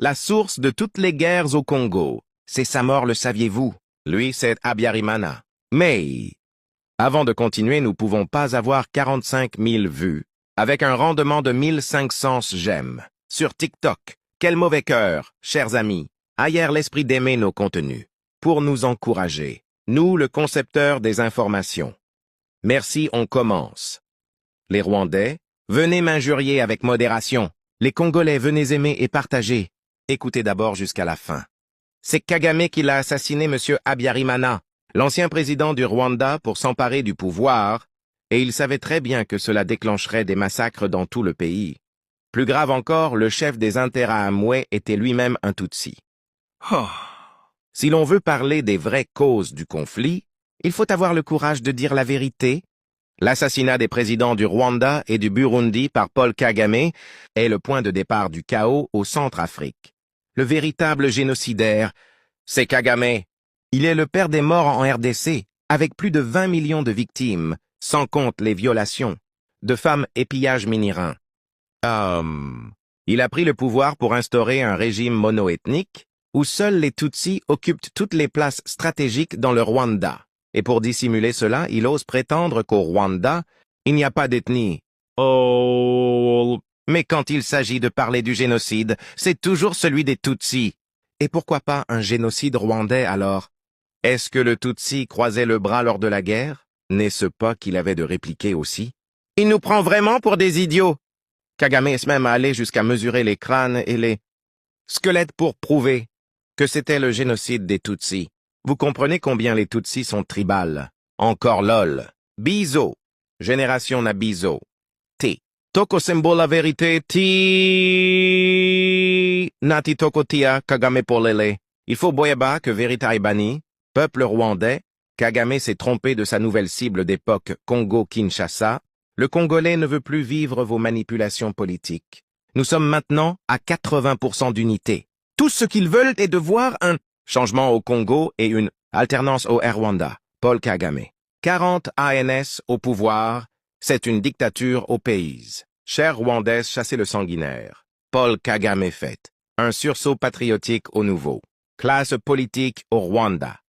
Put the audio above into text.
la source de toutes les guerres au Congo. C'est sa mort, le saviez-vous? Lui, c'est Habyarimana. Mais, avant de continuer, nous pouvons pas avoir 45 000 vues, avec un rendement de 1500 j'aime. Sur TikTok, quel mauvais cœur, chers amis. Ailleurs l'esprit d'aimer nos contenus, pour nous encourager. Nous, le concepteur des informations. Merci, on commence. Les Rwandais, venez m'injurier avec modération. Les Congolais, venez aimer et partager. Écoutez d'abord jusqu'à la fin. C'est Kagame qui l'a assassiné, monsieur Habyarimana, l'ancien président du Rwanda, pour s'emparer du pouvoir, et il savait très bien que cela déclencherait des massacres dans tout le pays. Plus grave encore, le chef des Interahamwe était lui-même un Tutsi. Oh. Si l'on veut parler des vraies causes du conflit, il faut avoir le courage de dire la vérité. L'assassinat des présidents du Rwanda et du Burundi par Paul Kagame est le point de départ du chaos au Centrafrique. Le véritable génocidaire, c'est Kagame. Il est le père des morts en RDC, avec plus de 20 millions de victimes, sans compte les violations de femmes et pillages minérins. Il a pris le pouvoir pour instaurer un régime monoethnique où seuls les Tutsis occupent toutes les places stratégiques dans le Rwanda. Et pour dissimuler cela, il ose prétendre qu'au Rwanda, il n'y a pas d'ethnie. Oh! Mais quand il s'agit de parler du génocide, c'est toujours celui des Tutsis. Et pourquoi pas un génocide rwandais alors? Est-ce que le Tutsi croisait le bras lors de la guerre? N'est-ce pas qu'il avait de répliquer aussi? Il nous prend vraiment pour des idiots. Kagame est même allé jusqu'à mesurer les crânes et les squelettes pour prouver que c'était le génocide des Tutsis. Vous comprenez combien les Tutsis sont tribales. Encore lol. Bizo. Génération Nabizo. T. Toko sembo la vérité. Ti. Nati toko tia Kagame polele. Il faut boyaba que vérité bani. Peuple rwandais. Kagame s'est trompé de sa nouvelle cible d'époque Congo-Kinshasa. Le Congolais ne veut plus vivre vos manipulations politiques. Nous sommes maintenant à 80% d'unité. Tout ce qu'ils veulent est de voir un changement au Congo et une alternance au Rwanda. Paul Kagame. 40 ANS au pouvoir, c'est une dictature au pays. Chers Rwandais, chassez le sanguinaire. Paul Kagame fait un sursaut patriotique au nouveau. Classe politique au Rwanda.